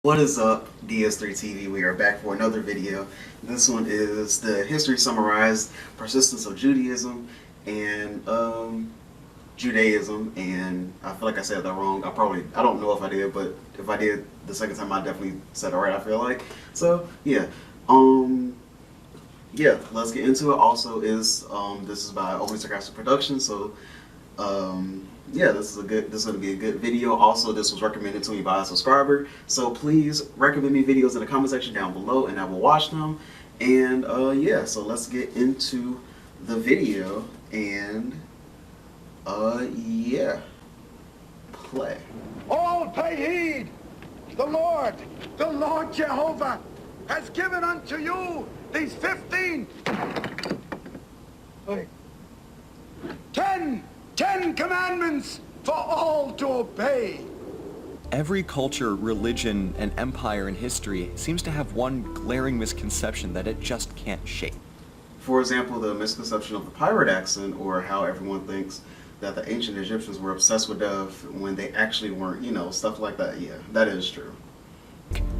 What is up, DS3 TV? We are back for another video. This one is the history summarized, persistence of Judaism and Judaism. And I feel like I said that wrong. I don't know if I did, but if I did the second time, I definitely said it right. I feel like so. Yeah. Yeah. Let's get into it. Also, this is by Only Sarcastic Productions. So. Yeah, this is gonna be a good video. Also, this was recommended to me by a subscriber, so please recommend me videos in the comment section down below, and I will watch them. And yeah, so let's get into the video. And yeah, play. All pay heed. The Lord Jehovah, has given unto you these 10 commandments for all to obey. Every culture, religion, and empire in history seems to have one glaring misconception that it just can't shake. For example, the misconception of the pirate accent, or how everyone thinks that the ancient Egyptians were obsessed with death when they actually weren't, stuff like that. Yeah, that is true.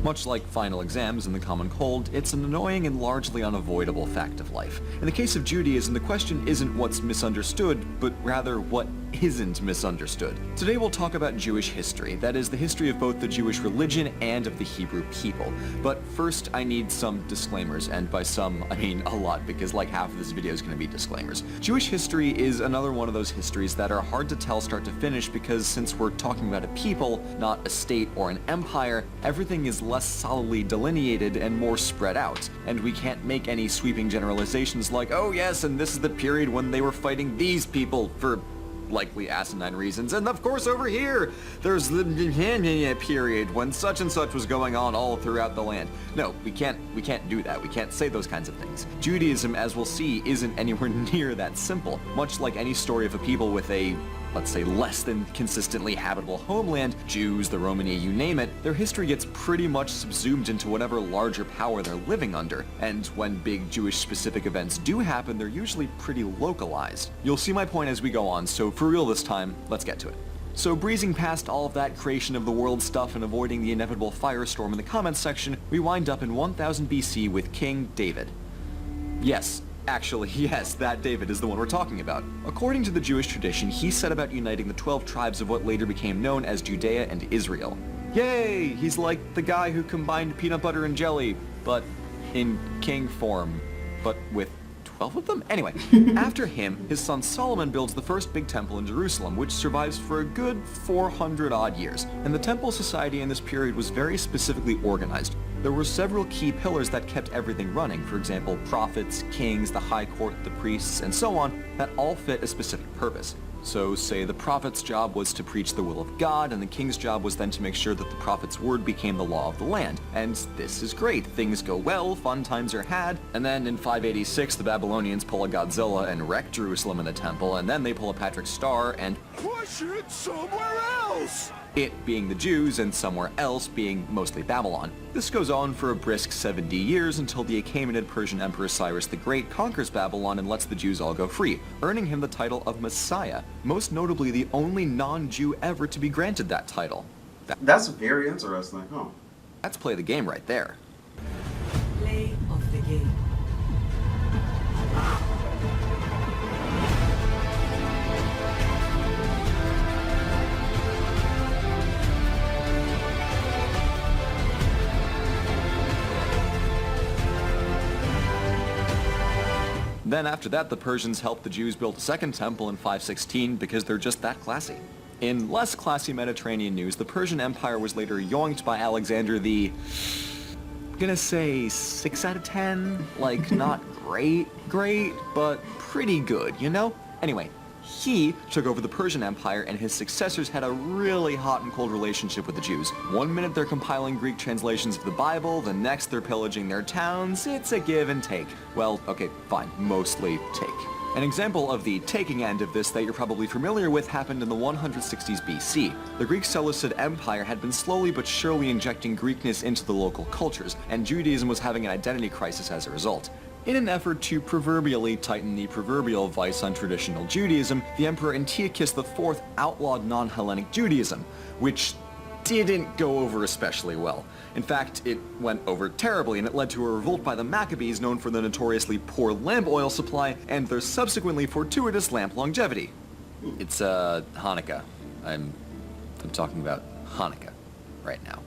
Much like final exams and the common cold, it's an annoying and largely unavoidable fact of life. In the case of Judaism, the question isn't what's misunderstood, but rather what isn't misunderstood. Today we'll talk about Jewish history, that is, the history of both the Jewish religion and of the Hebrew people. But first I need some disclaimers, and by some I mean a lot, because like half of this video is going to be disclaimers. Jewish history is another one of those histories that are hard to tell start to finish, because since we're talking about a people, not a state or an empire, everything is less solidly delineated and more spread out, and we can't make any sweeping generalizations like, oh yes, and this is the period when they were fighting these people for likely asinine reasons, and of course over here there's the period when such and such was going on all throughout the land. No, we can't do that. We can't say those kinds of things. Judaism, as we'll see, isn't anywhere near that simple. Much like any story of a people with a, let's say, less than consistently habitable homeland, Jews, the Romani, you name it, their history gets pretty much subsumed into whatever larger power they're living under, and when big Jewish-specific events do happen, they're usually pretty localized. You'll see my point as we go on, so for real this time, let's get to it. So breezing past all of that creation of the world stuff and avoiding the inevitable firestorm in the comments section, we wind up in 1000 BC with King David. Yes. Actually, yes, that David is the one we're talking about. According to the Jewish tradition, he set about uniting the 12 tribes of what later became known as Judea and Israel. Yay! He's like the guy who combined peanut butter and jelly, but in king form, but with 12 of them? Anyway, after him, his son Solomon builds the first big temple in Jerusalem, which survives for a good 400 odd years. And the temple society in this period was very specifically organized. There were several key pillars that kept everything running, for example, prophets, kings, the high court, the priests, and so on, that all fit a specific purpose. So, say the prophet's job was to preach the will of God, and the king's job was then to make sure that the prophet's word became the law of the land. And this is great. Things go well, fun times are had, and then in 586 the Babylonians pull a Godzilla and wreck Jerusalem and the temple, and then they pull a Patrick Star and Push it somewhere else! It being the Jews and somewhere else being mostly Babylon. This goes on for a brisk 70 years until the Achaemenid Persian Emperor Cyrus the Great conquers Babylon and lets the Jews all go free, earning him the title of Messiah, most notably the only non-Jew ever to be granted that title. That's very interesting, huh? That's play the game right there. Play of the game. Then after that, the Persians helped the Jews build a second temple in 516 because they're just that classy. In less classy Mediterranean news, the Persian Empire was later yoinked by Alexander the... I'm gonna say 6 out of 10? Like, not great, but pretty good, you know? Anyway, he took over the Persian Empire, and his successors had a really hot and cold relationship with the Jews. One minute they're compiling Greek translations of the Bible, the next they're pillaging their towns. It's a give and take. Well, okay, fine, mostly take. An example of the taking end of this that you're probably familiar with happened in the 160s BC. The Greek Seleucid Empire had been slowly but surely injecting Greekness into the local cultures, and Judaism was having an identity crisis as a result. In an effort to proverbially tighten the proverbial vice on traditional Judaism, the Emperor Antiochus IV outlawed non-Hellenic Judaism, which didn't go over especially well. In fact, it went over terribly, and it led to a revolt by the Maccabees known for the notoriously poor lamp oil supply and their subsequently fortuitous lamp longevity. It's, Hanukkah. I'm talking about Hanukkah right now.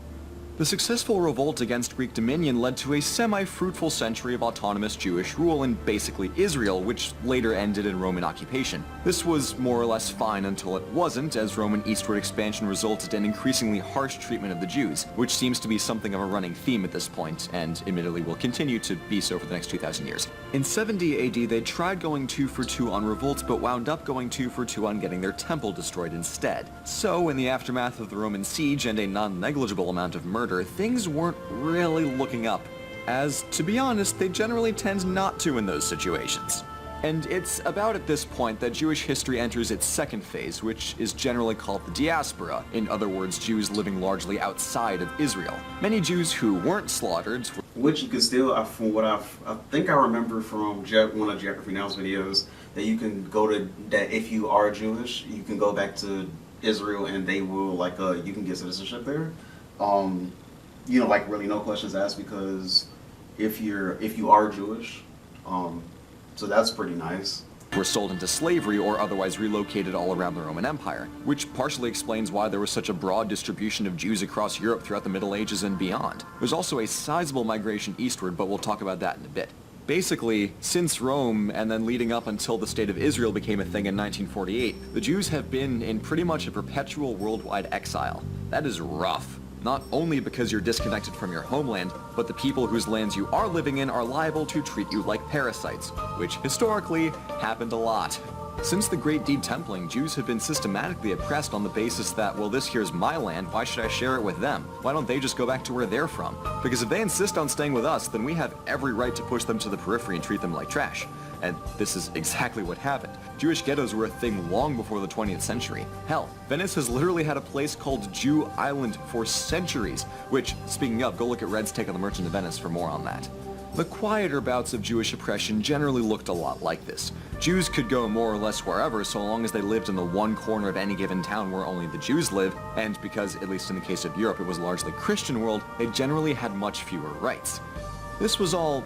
The successful revolt against Greek dominion led to a semi-fruitful century of autonomous Jewish rule in basically Israel, which later ended in Roman occupation. This was more or less fine until it wasn't, as Roman eastward expansion resulted in increasingly harsh treatment of the Jews, which seems to be something of a running theme at this point, and admittedly will continue to be so for the next 2,000 years. In 70 AD, they tried going 2 for 2 on revolts, but wound up going 2 for 2 on getting their temple destroyed instead. So, in the aftermath of the Roman siege and a non-negligible amount of murder, things weren't really looking up, as, to be honest, they generally tend not to in those situations. And it's about at this point that Jewish history enters its second phase, which is generally called the diaspora, in other words, Jews living largely outside of Israel. Many Jews who weren't slaughtered, which you can still, from what I think I remember from one of Geography Now's videos, that you can go to, that if you are Jewish, you can go back to Israel and they will, like, you can get citizenship there. You know, like, really no questions asked, because if you are Jewish, so that's pretty nice. Were sold into slavery or otherwise relocated all around the Roman Empire, which partially explains why there was such a broad distribution of Jews across Europe throughout the Middle Ages and beyond. There's also a sizable migration eastward, but we'll talk about that in a bit. Basically, since Rome, and then leading up until the State of Israel became a thing in 1948, the Jews have been in pretty much a perpetual worldwide exile. That is rough. Not only because you're disconnected from your homeland, but the people whose lands you are living in are liable to treat you like parasites, which historically happened a lot. Since the Great Detempling, Jews have been systematically oppressed on the basis that, well, this here's my land, why should I share it with them? Why don't they just go back to where they're from? Because if they insist on staying with us, then we have every right to push them to the periphery and treat them like trash. And this is exactly what happened. Jewish ghettos were a thing long before the 20th century. Hell, Venice has literally had a place called Jew Island for centuries, which, speaking of, go look at Red's take on The Merchant of Venice for more on that. The quieter bouts of Jewish oppression generally looked a lot like this. Jews could go more or less wherever so long as they lived in the one corner of any given town where only the Jews lived, and because, at least in the case of Europe, it was a largely Christian world, they generally had much fewer rights. This was all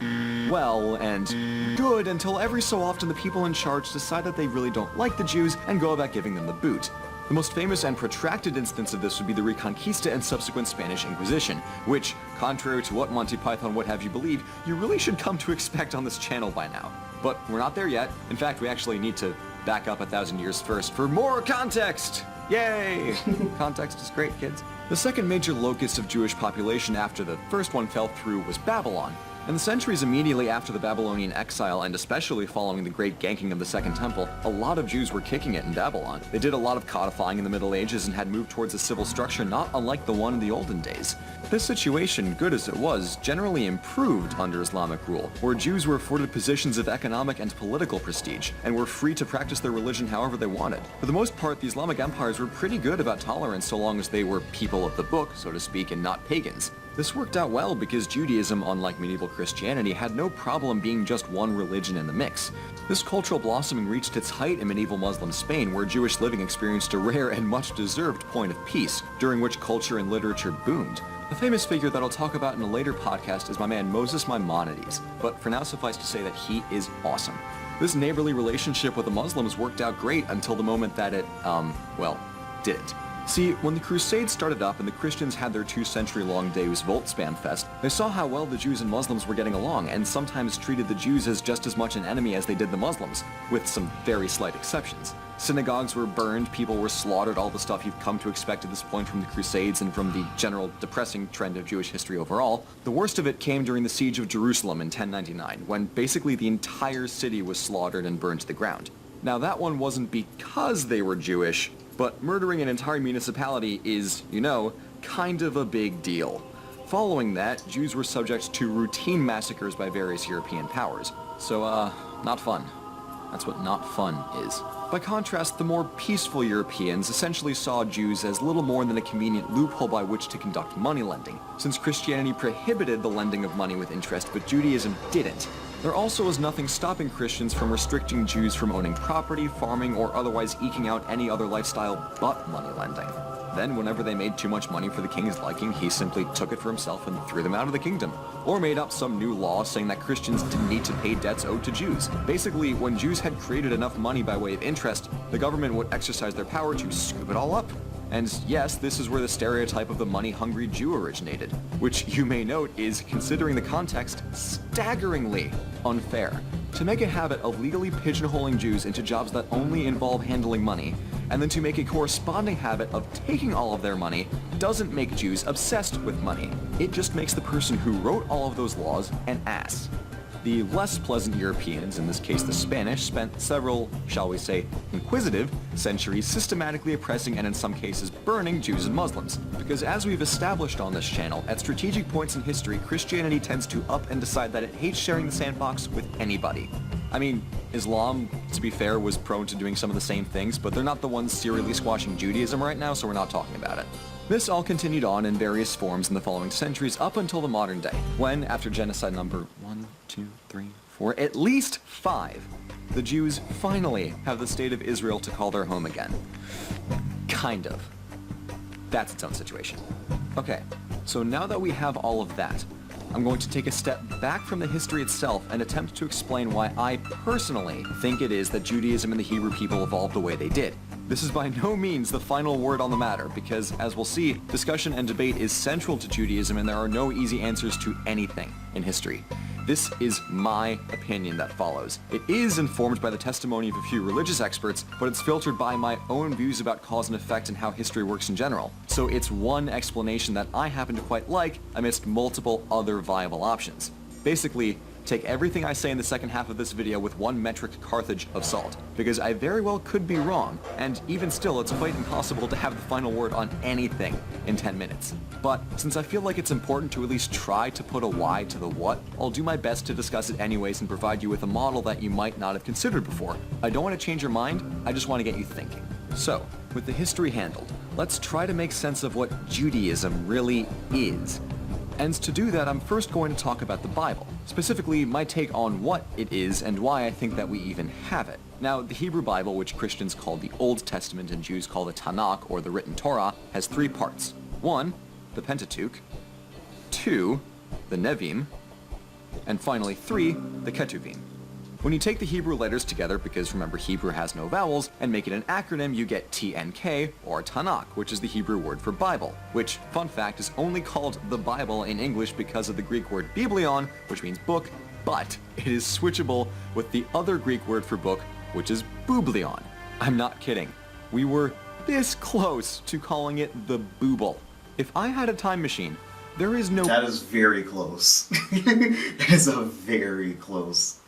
well and good until every so often the people in charge decide that they really don't like the Jews and go about giving them the boot. The most famous and protracted instance of this would be the Reconquista and subsequent Spanish Inquisition, which, contrary to what Monty Python would have you believe, you really should come to expect on this channel by now. But we're not there yet. In fact, we actually need to back up 1,000 years first for more context! Yay! Context is great, kids. The second major locus of Jewish population after the first one fell through was Babylon. In the centuries immediately after the Babylonian exile, and especially following the great ganking of the Second Temple, a lot of Jews were kicking it in Babylon. They did a lot of codifying in the Middle Ages and had moved towards a civil structure not unlike the one in the olden days. This situation, good as it was, generally improved under Islamic rule, where Jews were afforded positions of economic and political prestige, and were free to practice their religion however they wanted. For the most part, the Islamic empires were pretty good about tolerance so long as they were people of the book, so to speak, and not pagans. This worked out well because Judaism, unlike medieval Christianity, had no problem being just one religion in the mix. This cultural blossoming reached its height in medieval Muslim Spain, where Jewish living experienced a rare and much-deserved point of peace, during which culture and literature boomed. A famous figure that I'll talk about in a later podcast is my man Moses Maimonides, but for now suffice to say that he is awesome. This neighborly relationship with the Muslims worked out great until the moment that it, well, didn't. See, when the Crusades started up and the Christians had their 2-century-long Deus Vult spam fest, they saw how well the Jews and Muslims were getting along, and sometimes treated the Jews as just as much an enemy as they did the Muslims, with some very slight exceptions. Synagogues were burned, people were slaughtered, all the stuff you've come to expect at this point from the Crusades and from the general depressing trend of Jewish history overall. The worst of it came during the siege of Jerusalem in 1099, when basically the entire city was slaughtered and burned to the ground. Now that one wasn't because they were Jewish, but murdering an entire municipality is, you know, kind of a big deal. Following that, Jews were subject to routine massacres by various European powers. So, not fun. That's what not fun is. By contrast, the more peaceful Europeans essentially saw Jews as little more than a convenient loophole by which to conduct money lending, since Christianity prohibited the lending of money with interest, but Judaism didn't. There also is nothing stopping Christians from restricting Jews from owning property, farming, or otherwise eking out any other lifestyle but money lending. Then, whenever they made too much money for the king's liking, he simply took it for himself and threw them out of the kingdom. Or made up some new law saying that Christians didn't need to pay debts owed to Jews. Basically, when Jews had created enough money by way of interest, the government would exercise their power to scoop it all up. And yes, this is where the stereotype of the money-hungry Jew originated, which you may note is, considering the context, staggeringly unfair. To make a habit of legally pigeonholing Jews into jobs that only involve handling money, and then to make a corresponding habit of taking all of their money, doesn't make Jews obsessed with money. It just makes the person who wrote all of those laws an ass. The less pleasant Europeans, in this case the Spanish, spent several, shall we say, inquisitive centuries systematically oppressing and in some cases burning Jews and Muslims. Because as we've established on this channel, at strategic points in history, Christianity tends to up and decide that it hates sharing the sandbox with anybody. I mean, Islam, to be fair, was prone to doing some of the same things, but they're not the ones serially squashing Judaism right now, so we're not talking about it. This all continued on in various forms in the following centuries up until the modern day, when, after genocide number 1, 2, 3, 4, at least 5, the Jews finally have the state of Israel to call their home again. Kind of. That's its own situation. Okay, so now that we have all of that, I'm going to take a step back from the history itself and attempt to explain why I personally think it is that Judaism and the Hebrew people evolved the way they did. This is by no means the final word on the matter, because, as we'll see, discussion and debate is central to Judaism and there are no easy answers to anything in history. This is my opinion that follows. It is informed by the testimony of a few religious experts, but it's filtered by my own views about cause and effect and how history works in general. So it's one explanation that I happen to quite like amidst multiple other viable options. Basically, take everything I say in the second half of this video with one metric Carthage of salt, because I very well could be wrong, and even still it's quite impossible to have the final word on anything in 10 minutes. But since I feel like it's important to at least try to put a why to the what, I'll do my best to discuss it anyways and provide you with a model that you might not have considered before. I don't want to change your mind, I just want to get you thinking. So, with the history handled, let's try to make sense of what Judaism really is. And to do that, I'm first going to talk about the Bible, specifically my take on what it is and why I think that we even have it. Now, the Hebrew Bible, which Christians call the Old Testament and Jews call the Tanakh, or the written Torah, has 3 parts. 1, the Pentateuch, 2, the Nevi'im, and finally 3, the Ketuvim. When you take the Hebrew letters together, because remember Hebrew has no vowels, and make it an acronym, you get TNK, or Tanakh, which is the Hebrew word for Bible, which, fun fact, is only called the Bible in English because of the Greek word biblion, which means book, but it is switchable with the other Greek word for book, which is boublion. I'm not kidding. We were this close to calling it the Booble. If I had a time machine, there is no... That is very close. That is a very close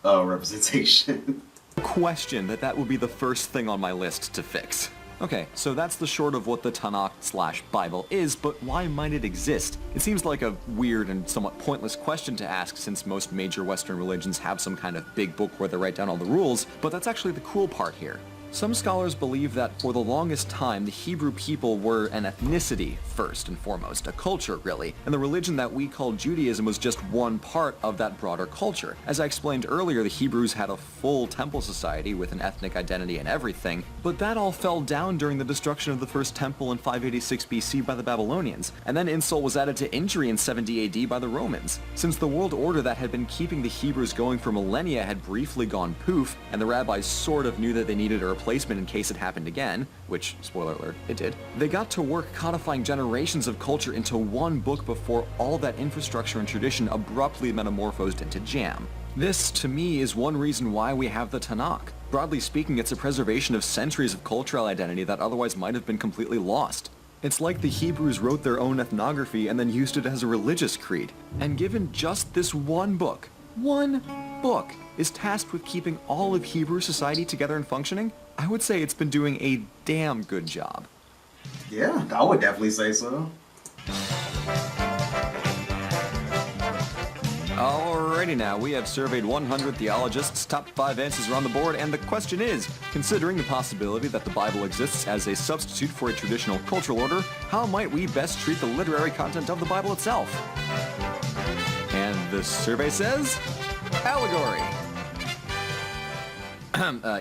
representation. question that would be the first thing on my list to fix. Okay, so that's the short of what the Tanakh/Bible is, but why might it exist? It seems like a weird and somewhat pointless question to ask since most major Western religions have some kind of big book where they write down all the rules, but that's actually the cool part here. Some scholars believe that for the longest time, the Hebrew people were an ethnicity first and foremost, a culture really, and the religion that we call Judaism was just one part of that broader culture. As I explained earlier, the Hebrews had a full temple society with an ethnic identity and everything, but that all fell down during the destruction of the first temple in 586 BC by the Babylonians, and then insult was added to injury in 70 AD by the Romans. Since the world order that had been keeping the Hebrews going for millennia had briefly gone poof, and the rabbis sort of knew that they needed a replacement in case it happened again, which, spoiler alert, it did, they got to work codifying generations of culture into one book before all that infrastructure and tradition abruptly metamorphosed into jam. This, to me, is one reason why we have the Tanakh. Broadly speaking, it's a preservation of centuries of cultural identity that otherwise might have been completely lost. It's like the Hebrews wrote their own ethnography and then used it as a religious creed. And given just this one book is tasked with keeping all of Hebrew society together and functioning, I would say it's been doing a damn good job. Yeah, I would definitely say so. Alrighty now, we have surveyed 100 theologists, top 5 answers are on the board, and the question is, considering the possibility that the Bible exists as a substitute for a traditional cultural order, how might we best treat the literary content of the Bible itself? And the survey says... Allegory.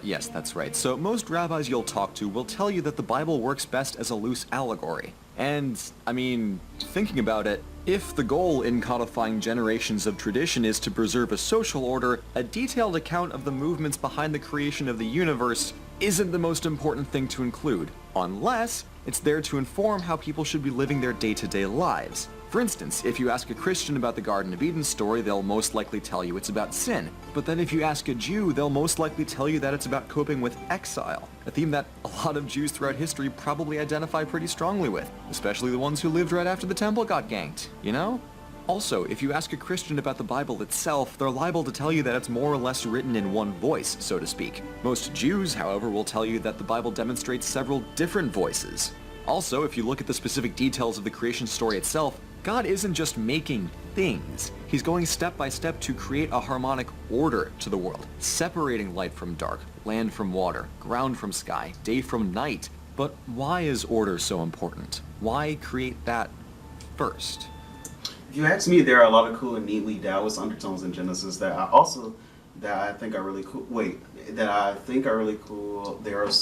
Yes, that's right. So most rabbis you'll talk to will tell you that the Bible works best as a loose allegory. And, I mean, thinking about it, if the goal in codifying generations of tradition is to preserve a social order, a detailed account of the movements behind the creation of the universe isn't the most important thing to include, unless it's there to inform how people should be living their day-to-day lives. For instance, if you ask a Christian about the Garden of Eden story, they'll most likely tell you it's about sin. But then if you ask a Jew, they'll most likely tell you that it's about coping with exile, a theme that a lot of Jews throughout history probably identify pretty strongly with, especially the ones who lived right after the temple got ganked, you know? Also, if you ask a Christian about the Bible itself, they're liable to tell you that it's more or less written in one voice, so to speak. Most Jews, however, will tell you that the Bible demonstrates several different voices. Also, if you look at the specific details of the creation story itself, God isn't just making things. He's going step by step to create a harmonic order to the world, separating light from dark, land from water, ground from sky, day from night. But why is order so important? Why create that first? If you ask me, there are a lot of cool and neatly Taoist undertones in Genesis that I think are really cool. There's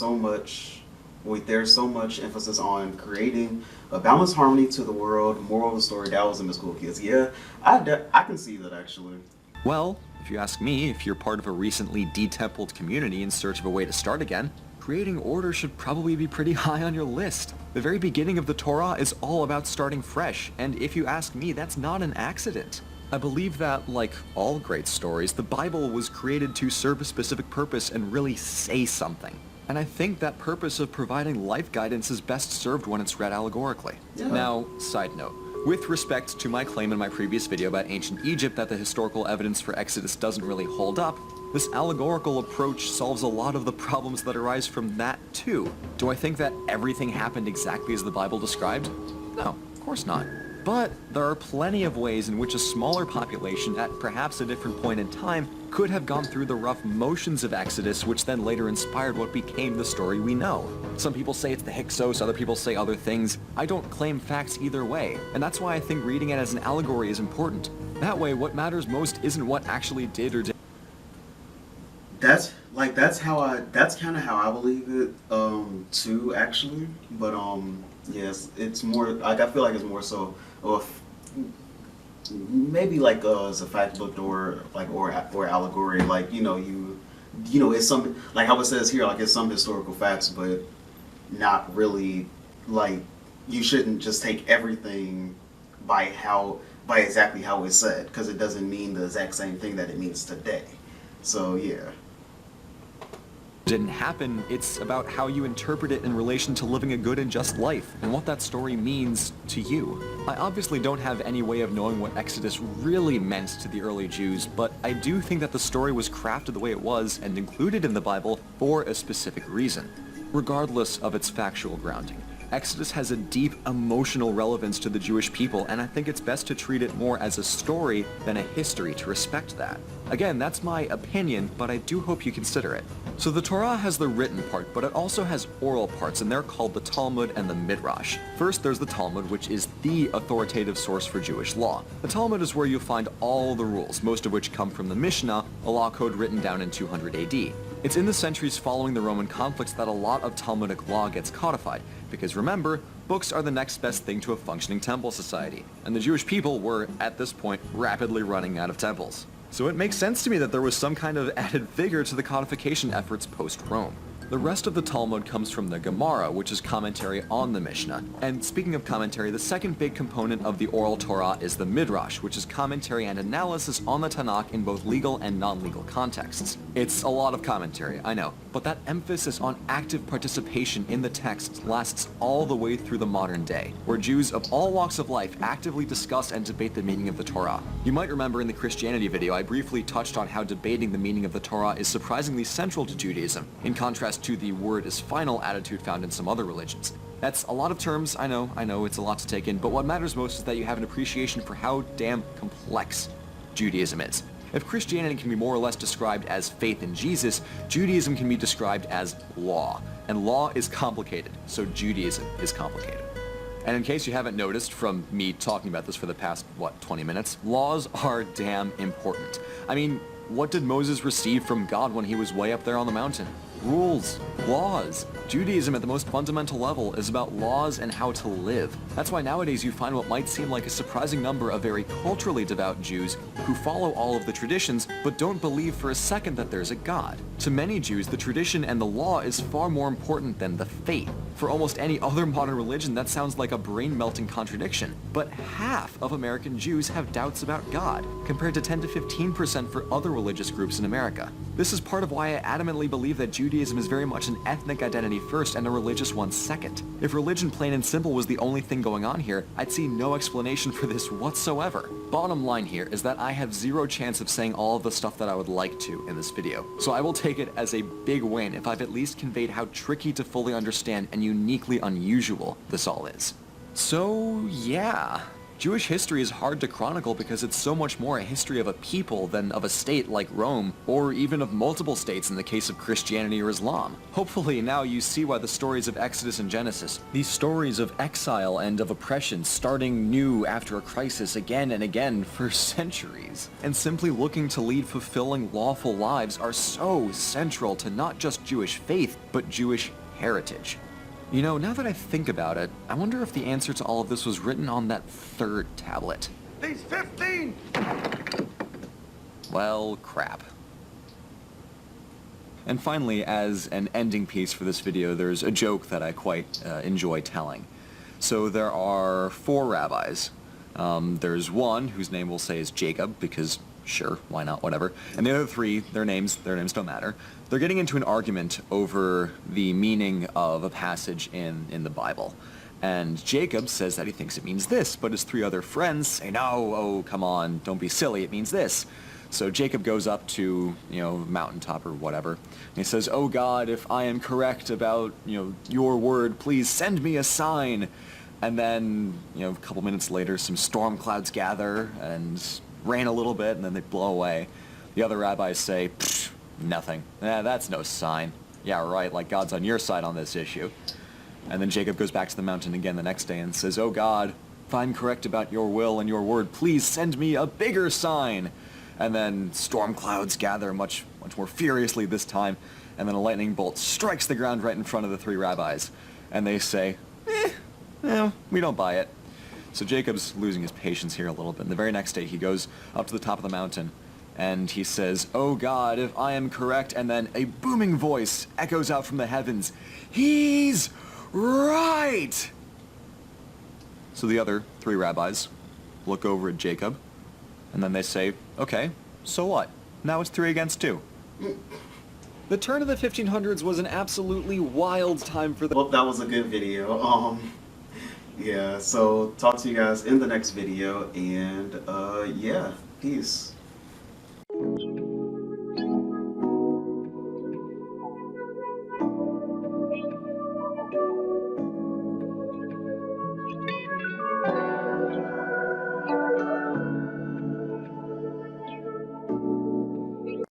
so much emphasis on creating a balanced harmony to the world. Moral of the story: Taoism is cool, kids. Yeah, I can see that actually. Well, if you ask me, if you're part of a recently detempled community in search of a way to start again, creating order should probably be pretty high on your list. The very beginning of the Torah is all about starting fresh, and if you ask me, that's not an accident. I believe that, like all great stories, the Bible was created to serve a specific purpose and really say something. And I think that purpose of providing life guidance is best served when it's read allegorically. Yeah. Now, side note. With respect to my claim in my previous video about ancient Egypt that the historical evidence for Exodus doesn't really hold up, this allegorical approach solves a lot of the problems that arise from that too. Do I think that everything happened exactly as the Bible described? No, of course not. But there are plenty of ways in which a smaller population at perhaps a different point in time could have gone through the rough motions of Exodus, which then later inspired what became the story we know. Some people say it's the Hyksos, other people say other things. I don't claim facts either way, and that's why I think reading it as an allegory is important. That way, what matters most isn't what actually did or didn't. That's kind of how I believe it too, actually. But yes, it's more like I feel like it's more so maybe like as a fact book or allegory, like it's some, like how it says here, like it's some historical facts, but not really, like you shouldn't just take everything by exactly how it's said, because it doesn't mean the exact same thing that it means today. So yeah. Didn't happen. It's about how you interpret it in relation to living a good and just life, and what that story means to you. I obviously don't have any way of knowing what Exodus really meant to the early Jews, but I do think that the story was crafted the way it was and included in the Bible for a specific reason, regardless of its factual grounding. Exodus has a deep emotional relevance to the Jewish people, and I think it's best to treat it more as a story than a history to respect that. Again, that's my opinion, but I do hope you consider it. So the Torah has the written part, but it also has oral parts, and they're called the Talmud and the Midrash. First, there's the Talmud, which is the authoritative source for Jewish law. The Talmud is where you'll find all the rules, most of which come from the Mishnah, a law code written down in 200 AD. It's in the centuries following the Roman conflicts that a lot of Talmudic law gets codified, because remember, books are the next best thing to a functioning temple society, and the Jewish people were, at this point, rapidly running out of temples. So it makes sense to me that there was some kind of added vigor to the codification efforts post-Rome. The rest of the Talmud comes from the Gemara, which is commentary on the Mishnah. And speaking of commentary, the second big component of the oral Torah is the Midrash, which is commentary and analysis on the Tanakh in both legal and non-legal contexts. It's a lot of commentary, I know, but that emphasis on active participation in the text lasts all the way through the modern day, where Jews of all walks of life actively discuss and debate the meaning of the Torah. You might remember in the Christianity video, I briefly touched on how debating the meaning of the Torah is surprisingly central to Judaism, in contrast to the word is final attitude found in some other religions. That's a lot of terms, I know, it's a lot to take in, but what matters most is that you have an appreciation for how damn complex Judaism is. If Christianity can be more or less described as faith in Jesus, Judaism can be described as law. And law is complicated, so Judaism is complicated. And in case you haven't noticed from me talking about this for the past, 20 minutes, laws are damn important. I mean, What did Moses receive from God when he was way up there on the mountain? Rules, laws. Judaism at the most fundamental level is about laws and how to live. That's why nowadays you find what might seem like a surprising number of very culturally devout Jews who follow all of the traditions but don't believe for a second that there's a God. To many Jews, the tradition and the law is far more important than the faith. For almost any other modern religion, that sounds like a brain-melting contradiction. But half of American Jews have doubts about God, compared to 10 to 15% for other religious groups in America. This is part of why I adamantly believe that Judaism is very much an ethnic identity first and a religious one second. If religion plain and simple was the only thing going on here, I'd see no explanation for this whatsoever. Bottom line here is that I have zero chance of saying all of the stuff that I would like to in this video, so I will take it as a big win if I've at least conveyed how tricky to fully understand and uniquely unusual this all is. So yeah, Jewish history is hard to chronicle because it's so much more a history of a people than of a state like Rome, or even of multiple states in the case of Christianity or Islam. Hopefully now you see why the stories of Exodus and Genesis, these stories of exile and of oppression starting new after a crisis again and again for centuries, and simply looking to lead fulfilling lawful lives are so central to not just Jewish faith, but Jewish heritage. You know, now that I think about it, I wonder if the answer to all of this was written on that third tablet. These 15! Well, crap. And finally, as an ending piece for this video, there's a joke that I quite enjoy telling. So there are 4 rabbis. There's one whose name we'll say is Jacob, because sure, why not, whatever. And the other 3, their names don't matter. They're getting into an argument over the meaning of a passage in the Bible. And Jacob says that he thinks it means this, but his 3 other friends say, no, oh, come on, don't be silly, it means this. So Jacob goes up to, mountaintop or whatever, and he says, oh God, if I am correct about, your word, please send me a sign. And then, a couple minutes later, some storm clouds gather and rain a little bit, and then they blow away. The other rabbis say, nothing. That's no sign. Yeah, right, like God's on your side on this issue. And then Jacob goes back to the mountain again the next day and says, oh God, if I'm correct about your will and your word, please send me a bigger sign. And then storm clouds gather much more furiously this time, and then a lightning bolt strikes the ground right in front of the 3 rabbis. And they say, no, we don't buy it. So Jacob's losing his patience here a little bit. And the very next day he goes up to the top of the mountain and he says, oh God, if I am correct, and then a booming voice echoes out from the heavens, he's right! So the other 3 rabbis look over at Jacob, and then they say, okay, so what? Now it's 3 against 2. The turn of the 1500s was an absolutely wild time for the... Well, that was a good video. Yeah, so talk to you guys in the next video, and yeah, peace.